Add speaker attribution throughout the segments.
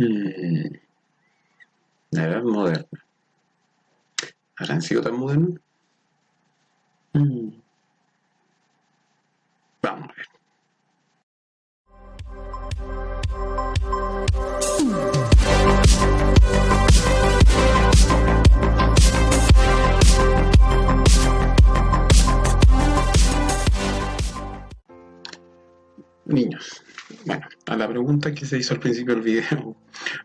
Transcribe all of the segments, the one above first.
Speaker 1: Mm, la edad moderna. ¿Habrán sido tan modernos? Mm, vamos a ver. Niños. Bueno, a la pregunta que se hizo al principio del video,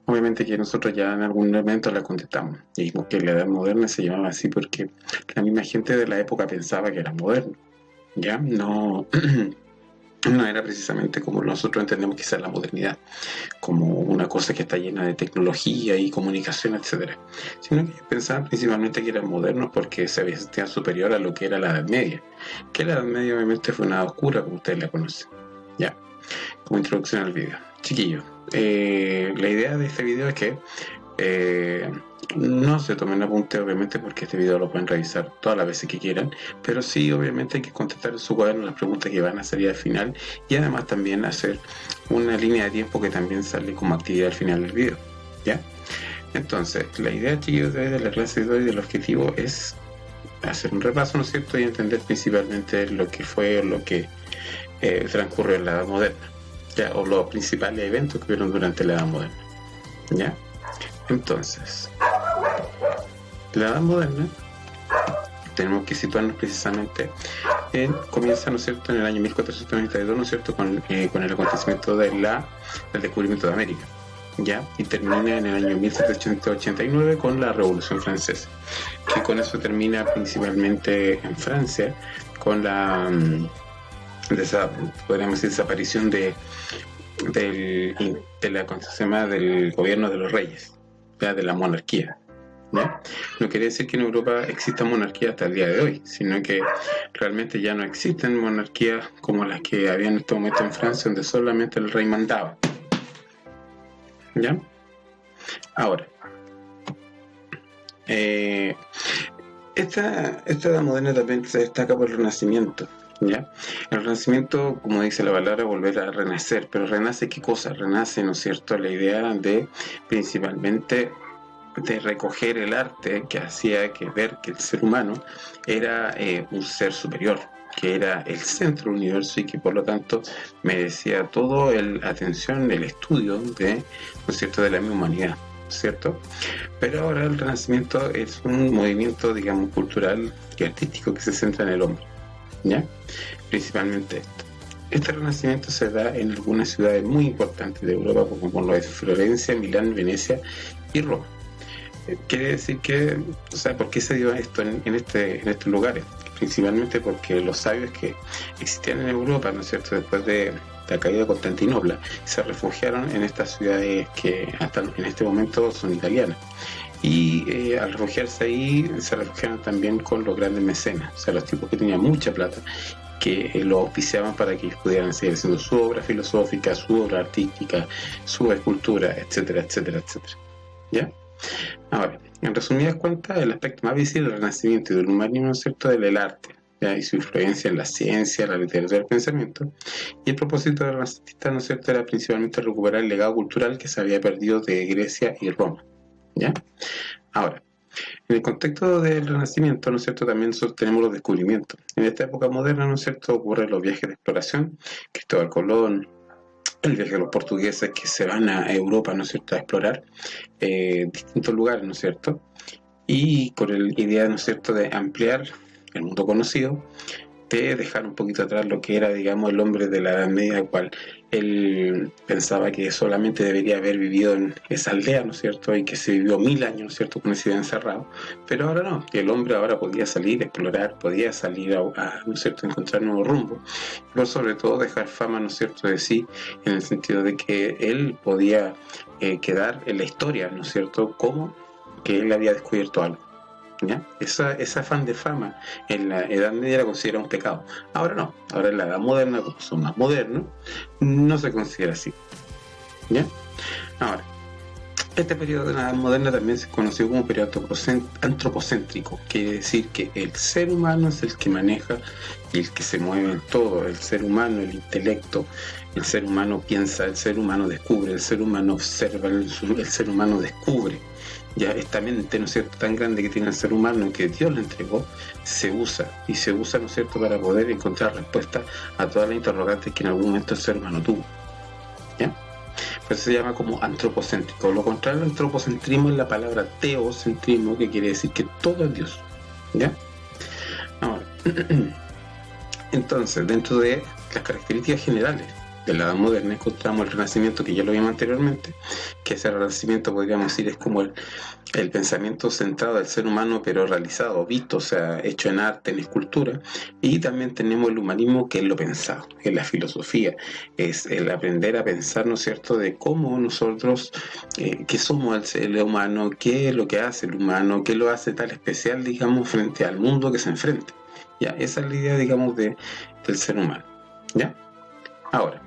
Speaker 1: obviamente que nosotros ya en algún momento la contestamos. Y dijimos que la edad moderna se llamaba así porque la misma gente de la época pensaba que era moderno. ¿Ya? No, no era precisamente como nosotros entendemos quizás la modernidad, como una cosa que está llena de tecnología y comunicación, etcétera, sino que pensaban principalmente que eran modernos porque se vestían superior a lo que era la Edad Media, que la Edad Media obviamente fue una edad oscura, como ustedes la conocen. Ya, como introducción al video. Chiquillos, la idea de este video es que eh, no se tomen apunte, obviamente, porque este video lo pueden revisar todas las veces que quieran, pero sí, obviamente, hay que contestar en su cuaderno las preguntas que van a salir al final y además también hacer una línea de tiempo que también sale como actividad al final del video. ¿Ya? Entonces, la idea, chiquillos, de la clase de hoy, del objetivo es hacer un repaso, ¿no es cierto? Y entender principalmente lo que fue o lo que transcurrió en la Edad Moderna, ¿ya? O los principales eventos que hubieron durante la Edad Moderna. ¿Ya? Entonces, la Edad Moderna tenemos que situarnos precisamente comienza, ¿no es cierto?, en el año 1492, ¿no es cierto?, con el acontecimiento del descubrimiento de América, ¿ya? Y termina en el año 1789 con la Revolución Francesa, que con eso termina principalmente en Francia, con la podríamos decir, desaparición del gobierno de los reyes, ¿ya? De la monarquía. ¿Ya? No quiere decir que en Europa exista monarquía hasta el día de hoy, sino que realmente ya no existen monarquías como las que había en este momento en Francia, donde solamente el rey mandaba. ¿Ya? Ahora, esta edad moderna también se destaca por el Renacimiento. ¿Ya? El Renacimiento, como dice la palabra, volver a renacer, pero renace ¿qué cosa? Renace, ¿no es cierto?, la idea de principalmente de recoger el arte que hacía que ver que el ser humano era un ser superior, que era el centro del universo y que por lo tanto merecía toda la atención, el estudio de, ¿no es cierto?, de la misma humanidad, ¿cierto? Pero ahora el Renacimiento es un movimiento, digamos, cultural y artístico que se centra en el hombre, ¿ya? Principalmente esto. Este renacimiento se da en algunas ciudades muy importantes de Europa, como lo es Florencia, Milán, Venecia y Roma. Quiere decir que, o sea, ¿por qué se dio esto en estos lugares? Principalmente porque los sabios que existían en Europa, ¿no es cierto?, después de la caída de Constantinopla, se refugiaron en estas ciudades que hasta en este momento son italianas. Y al refugiarse ahí, se refugiaron también con los grandes mecenas, o sea, los tipos que tenían mucha plata, que lo auspiciaban para que ellos pudieran seguir haciendo su obra filosófica, su obra artística, su escultura, etcétera, etcétera, etcétera. ¿Ya? Ahora, en resumidas cuentas, el aspecto más visible del Renacimiento y del humanismo, ¿no es cierto?, del arte, ¿ya? Y su influencia en la ciencia, la literatura y el pensamiento. Y el propósito del renacentista, ¿no es cierto?, era principalmente recuperar el legado cultural que se había perdido de Grecia y Roma, ¿ya? Ahora, en el contexto del Renacimiento, ¿no es cierto?, también nosotros tenemos los descubrimientos. En esta época moderna, ¿no es cierto?, ocurren los viajes de exploración, Cristóbal Colón, el viaje de los portugueses que se van a Europa, ¿no es cierto?, a explorar distintos lugares, ¿no es cierto?, y con la idea, ¿no es cierto?, de ampliar el mundo conocido, de dejar un poquito atrás lo que era, digamos, el hombre de la Edad Media, el cual él pensaba que solamente debería haber vivido en esa aldea, ¿no es cierto?, y que se vivió 1000 años, ¿no es cierto?, con ese encerrado, pero ahora no, que el hombre ahora podía salir, explorar, podía salir ¿no es cierto?, encontrar nuevos rumbos, pero sobre todo dejar fama, ¿no es cierto?, de sí, en el sentido de que él podía quedar en la historia, ¿no es cierto?, como que él había descubierto algo. ¿Ya? Ese afán de fama en la Edad Media era considerado un pecado. Ahora no, ahora en la Edad Moderna, como son más modernos, no se considera así. ¿Ya? Ahora, Este periodo de la Edad Moderna también se conoció como periodo antropocéntrico, quiere decir que el ser humano es el que maneja y el que se mueve en todo, el ser humano, el intelecto, el ser humano piensa, el ser humano descubre, el ser humano observa, el ser humano descubre. Ya esta mente, ¿no es cierto?, tan grande que tiene el ser humano, que Dios le entregó, se usa, ¿no es cierto?, para poder encontrar respuestas a todas las interrogantes que en algún momento el ser humano tuvo. ¿Ya? Pues se llama como antropocéntrico. Lo contrario al antropocentrismo es la palabra teocentrismo, que quiere decir que todo es Dios. ¿Ya? Ahora, entonces, dentro de las características generales de la Edad Moderna encontramos el Renacimiento, que ya lo vimos anteriormente, que ese Renacimiento, podríamos decir, es como el pensamiento centrado del ser humano, pero realizado, visto, o sea, hecho en arte, en escultura. Y también tenemos el humanismo, que es lo pensado, es la filosofía, es el aprender a pensar, ¿no es cierto?, de cómo nosotros, qué somos el humano, qué es lo que hace el humano, qué lo hace tan especial, digamos, frente al mundo que se enfrenta. Ya, esa es la idea, digamos, del ser humano. ¿Ya? Ahora,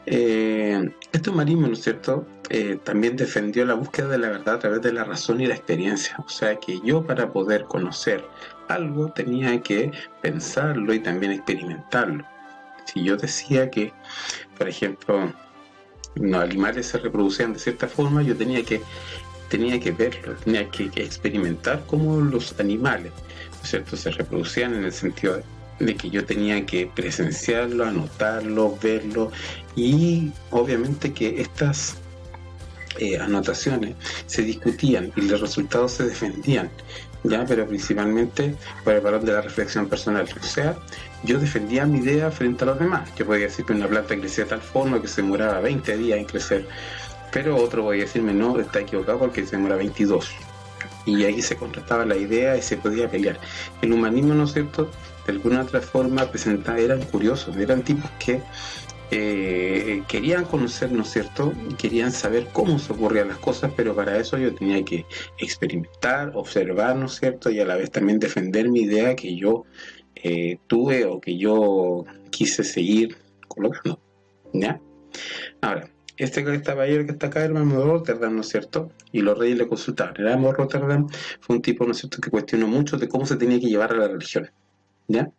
Speaker 1: este humanismo, ¿no es cierto?, también defendió la búsqueda de la verdad a través de la razón y la experiencia. O sea que yo, para poder conocer algo, tenía que pensarlo y también experimentarlo. Si yo decía que, por ejemplo, los animales se reproducían de cierta forma, yo tenía que verlo, tenía que experimentar cómo los animales, ¿no es cierto?, se reproducían, en el sentido de que yo tenía que presenciarlo, anotarlo, verlo, y obviamente que estas anotaciones se discutían y los resultados se defendían, ya, pero principalmente por el valor de la reflexión personal. O sea, yo defendía mi idea frente a los demás. Yo podía decir que una planta crecía de tal forma que se demoraba 20 días en crecer, pero otro podía decirme, no, está equivocado porque se demora 22. Y ahí se contrastaba la idea y se podía pelear. El humanismo, ¿no es cierto?, de alguna otra forma presentaba, eran curiosos, eran tipos que querían conocer, ¿no es cierto?, querían saber cómo se ocurrían las cosas, pero para eso yo tenía que experimentar, observar, ¿no es cierto?, y a la vez también defender mi idea que yo tuve o que yo quise seguir colocando. ¿Ya? Ahora, este caballero que está acá, hermano de Rotterdam, ¿no es cierto?, y los reyes le consultaban. El hermano de Rotterdam fue un tipo, ¿no es cierto?, que cuestionó mucho de cómo se tenía que llevar a la religión. ¿Ya?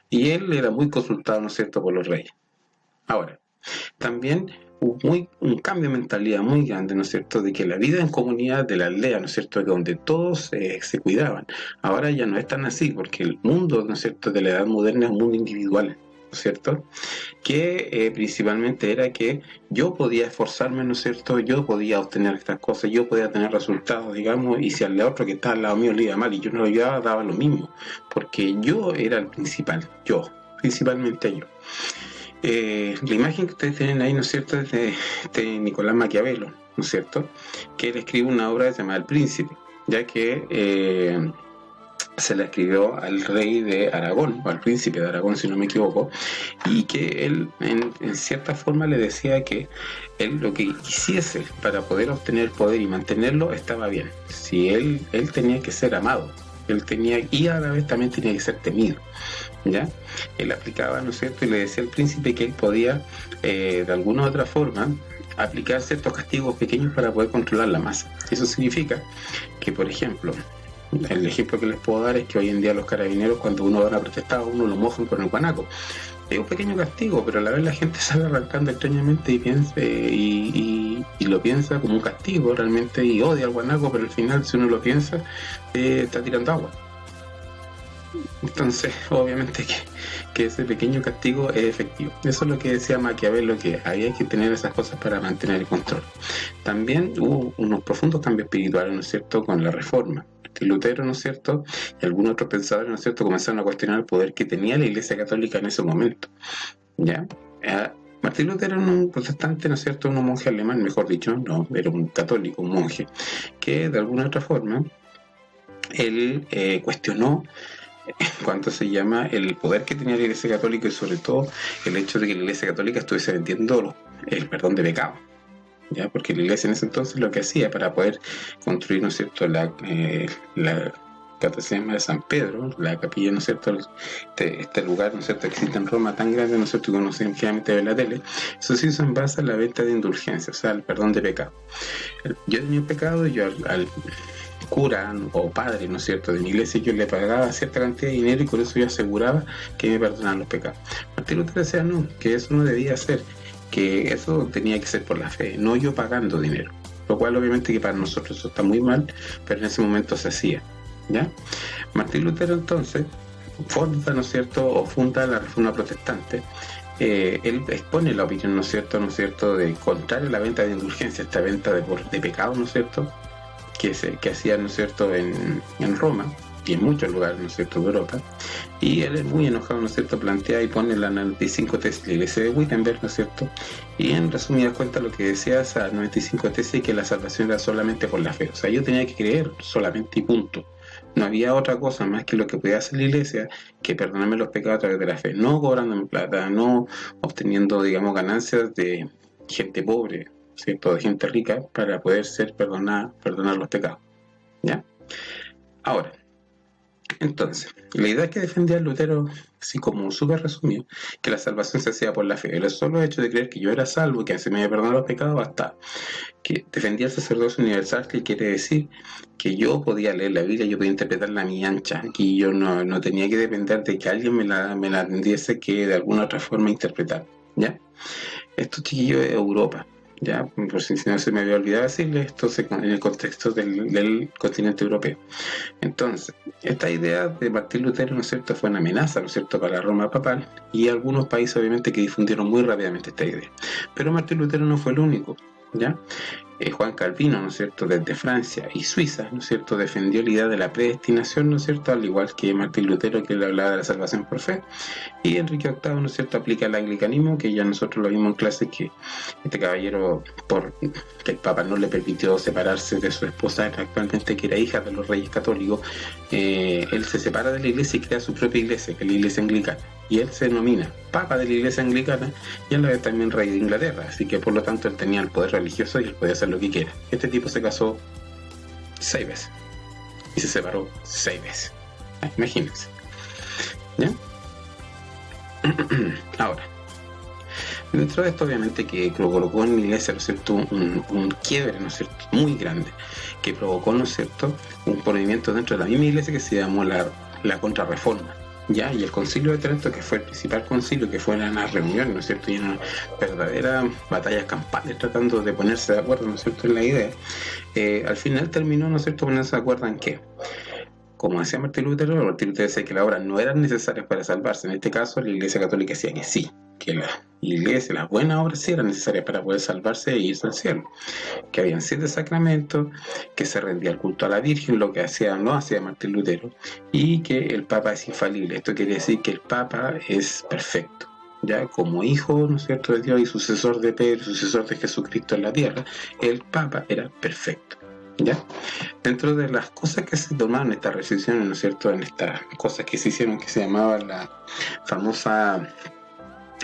Speaker 1: Y él era muy consultado, ¿no es cierto?, por los reyes. Ahora, también hubo un cambio de mentalidad muy grande, ¿no es cierto?, de que la vida en comunidad de la aldea, ¿no es cierto?, donde todos se cuidaban, ahora ya no es tan así, porque el mundo, ¿no es cierto?, de la edad moderna es un mundo individual, ¿no es cierto?, que principalmente era que yo podía esforzarme, ¿no es cierto?, yo podía obtener estas cosas, yo podía tener resultados, digamos, y si al otro que estaba al lado mío le iba mal y yo no lo ayudaba, daba lo mismo, porque yo era el principal, principalmente yo. La imagen que ustedes tienen ahí, ¿no es cierto?, es de Nicolás Maquiavelo, ¿no es cierto?, que él escribe una obra que se llama El Príncipe, ya que se la escribió al rey de Aragón, o al príncipe de Aragón, si no me equivoco, y que él en cierta forma le decía que él lo que quisiese para poder obtener poder y mantenerlo estaba bien. Si él tenía que ser amado, y a la vez también tenía que ser temido. ¿Ya? Él aplicaba, ¿no es cierto?, y le decía al príncipe que él podía, de alguna u otra forma, aplicar ciertos castigos pequeños para poder controlar la masa. Eso significa que, por ejemplo, el ejemplo que les puedo dar es que hoy en día los carabineros, cuando uno va a protestar, uno lo mojan con el guanaco. Es un pequeño castigo, pero a la vez la gente sale arrancando extrañamente y piensa, y lo piensa como un castigo realmente, y odia al guanaco, pero al final, si uno lo piensa, está tirando agua. Entonces, obviamente que ese pequeño castigo es efectivo. Eso es lo que decía Maquiavelo, que había que tener esas cosas para mantener el control. También hubo unos profundos cambios espirituales, ¿no es cierto?, con la Reforma. Lutero, ¿no es cierto?, y algunos otros pensadores, ¿no es cierto?, comenzaron a cuestionar el poder que tenía la Iglesia Católica en ese momento. ¿Ya? Martín Lutero era un protestante, ¿no es cierto?, un monje alemán, mejor dicho, no, era un católico, un monje, que de alguna otra forma él cuestionó cuanto se llama el poder que tenía la Iglesia Católica, y sobre todo el hecho de que la Iglesia Católica estuviese vendiendo el perdón de pecado, ¿ya? Porque la Iglesia en ese entonces lo que hacía para poder construir, ¿no es cierto?, Cataclisma de San Pedro, la capilla, ¿no es cierto? Este lugar, ¿no es cierto?, que existe en Roma tan grande, ¿no es cierto?, que uno generalmente ve en la tele. Eso sí se basa en la venta de indulgencias, o sea, el perdón de pecado. Yo tenía un pecado, yo al cura o padre, ¿no es cierto?, de mi iglesia, yo le pagaba cierta cantidad de dinero y con eso yo aseguraba que me perdonaban los pecados. Martín Lutero decía no, que eso no debía ser, que eso tenía que ser por la fe, no yo pagando dinero. Lo cual obviamente que para nosotros eso está muy mal, pero en ese momento se hacía, ¿ya? Martín Lutero entonces funda, ¿no es cierto?, o funda la Reforma Protestante. Él expone la opinión, ¿no es cierto?, de contrario a la venta de indulgencia, esta venta de pecado, ¿no es cierto?, que hacían, ¿no es cierto?, en Roma y en muchos lugares, ¿no es cierto?, de Europa. Y él es muy enojado, ¿no es cierto?, plantea y pone las 95 tesis de la iglesia de Wittenberg, ¿no es cierto?, y en resumidas cuentas lo que decía esas 95 tesis es que la salvación era solamente por la fe, o sea, yo tenía que creer solamente y punto. No había otra cosa más que lo que podía hacer la iglesia que perdonarme los pecados a través de la fe, no cobrándome plata, no obteniendo, digamos, ganancias de gente pobre, ¿cierto?, de gente rica, para poder ser perdonar los pecados, ¿ya? Ahora, entonces, la idea que defendía Lutero, así como súper resumido, que la salvación se hacía por la fe. El solo hecho de creer que yo era salvo, que se me había perdonado los pecados, basta. Que defendía el sacerdocio universal, que quiere decir que yo podía leer la Biblia, yo podía interpretarla a mi ancha, que yo no tenía que depender de que alguien me la atendiese que de alguna otra forma interpretar, ¿ya? Esto, chiquillo, es Europa, ya, por si no se me había olvidado decirle esto en el contexto del continente europeo. Entonces, esta idea de Martín Lutero, ¿no es cierto?, fue una amenaza, ¿no es cierto?, para la Roma papal y algunos países obviamente que difundieron muy rápidamente esta idea. Pero Martín Lutero no fue el único, ¿ya? Juan Calvino, ¿no es cierto?, desde Francia y Suiza, ¿no es cierto?, defendió la idea de la predestinación, ¿no es cierto?, al igual que Martín Lutero, que le hablaba de la salvación por fe, y Enrique VIII, ¿no es cierto?, aplica el anglicanismo, que ya nosotros lo vimos en clase, que este caballero, por que el Papa no le permitió separarse de su esposa, actualmente que era hija de los reyes católicos, él se separa de la iglesia y crea su propia iglesia, que es la iglesia anglicana, y él se denomina Papa de la iglesia anglicana y a la vez también rey de Inglaterra, así que por lo tanto él tenía el poder religioso y él podía hacer lo que quiera. Este tipo se casó 6 veces y se separó 6 veces. Imagínense, ¿ya? Ahora, dentro de esto obviamente que provocó en la iglesia, ¿no es cierto?, un quiebre, ¿no es cierto?, muy grande, que provocó, ¿no es cierto?, un movimiento dentro de la misma iglesia que se llamó la Contrarreforma, ¿ya? Y el Concilio de Trento, que fue el principal concilio, que fue una reunión, ¿no es cierto?, y una verdadera batallas campales tratando de ponerse de acuerdo, ¿no es cierto?, en la idea, al final terminó, ¿no es cierto?, ponerse de acuerdo en qué. Como decía Martín Lutero decía que las obras no eran necesarias para salvarse. En este caso, la Iglesia Católica decía que sí, que la Iglesia, las buenas obras sí eran necesarias para poder salvarse e irse al cielo. Que habían 7 sacramentos, que se rendía el culto a la Virgen, lo que no hacía Martín Lutero, y que el Papa es infalible. Esto quiere decir que el Papa es perfecto, ya como hijo, ¿no es cierto?, de Dios y sucesor de Pedro, sucesor de Jesucristo en la tierra, el Papa era perfecto. ¿Ya? Dentro de las cosas que se tomaron estas restricciones, ¿no es cierto?, en estas cosas que se hicieron, que se llamaba la famosa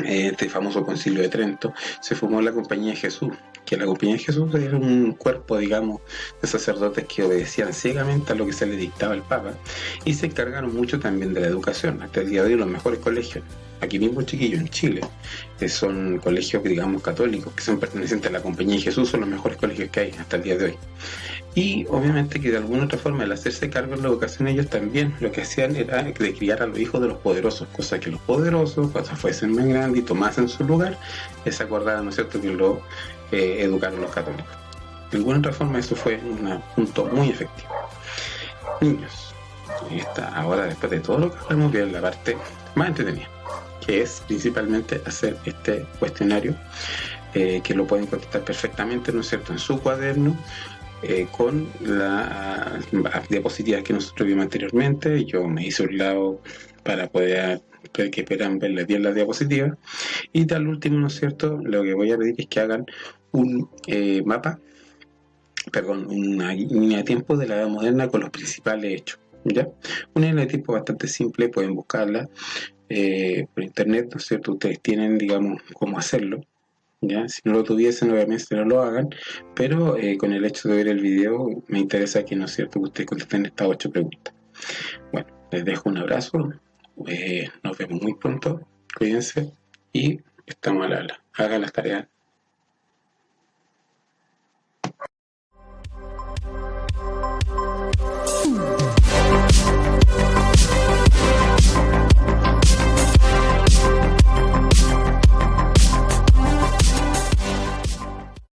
Speaker 1: este famoso Concilio de Trento, se formó la Compañía de Jesús, que la Compañía de Jesús era un cuerpo, digamos, de sacerdotes que obedecían ciegamente a lo que se le dictaba al Papa y se encargaron mucho también de la educación. Hasta el día de hoy los mejores colegios, aquí mismo, chiquillos, en Chile, que son colegios, digamos, católicos, que son pertenecientes a la Compañía de Jesús, son los mejores colegios que hay hasta el día de hoy. Y obviamente que de alguna otra forma, al hacerse cargo de la educación, ellos también lo que hacían era de criar a los hijos de los poderosos, cosa que los poderosos, cuando fuesen más grandes y tomasen su lugar, les acordaban, ¿no es cierto?, que lo educaron los católicos. De alguna otra forma eso fue un punto muy efectivo. Niños, ahora después de todo lo que hablamos, viene la parte más entretenida, que es principalmente hacer este cuestionario, que lo pueden contestar perfectamente, ¿no es cierto?, en su cuaderno, con las diapositivas que nosotros vimos anteriormente. Yo me hice un lado para poder que puedan ver bien las diapositivas, y al último, ¿no es cierto?, lo que voy a pedir es que hagan un una línea de tiempo de la edad moderna con los principales hechos, ¿ya? Una línea de tiempo bastante simple, pueden buscarla por internet, ¿no es cierto? Ustedes tienen, digamos, cómo hacerlo, ¿ya? Si no lo tuviesen, obviamente no lo hagan, pero con el hecho de ver el video me interesa que, ¿no es cierto?, que ustedes contesten estas 8 preguntas, Bueno, les dejo un abrazo, nos vemos muy pronto, cuídense y estamos al habla. Hagan las tareas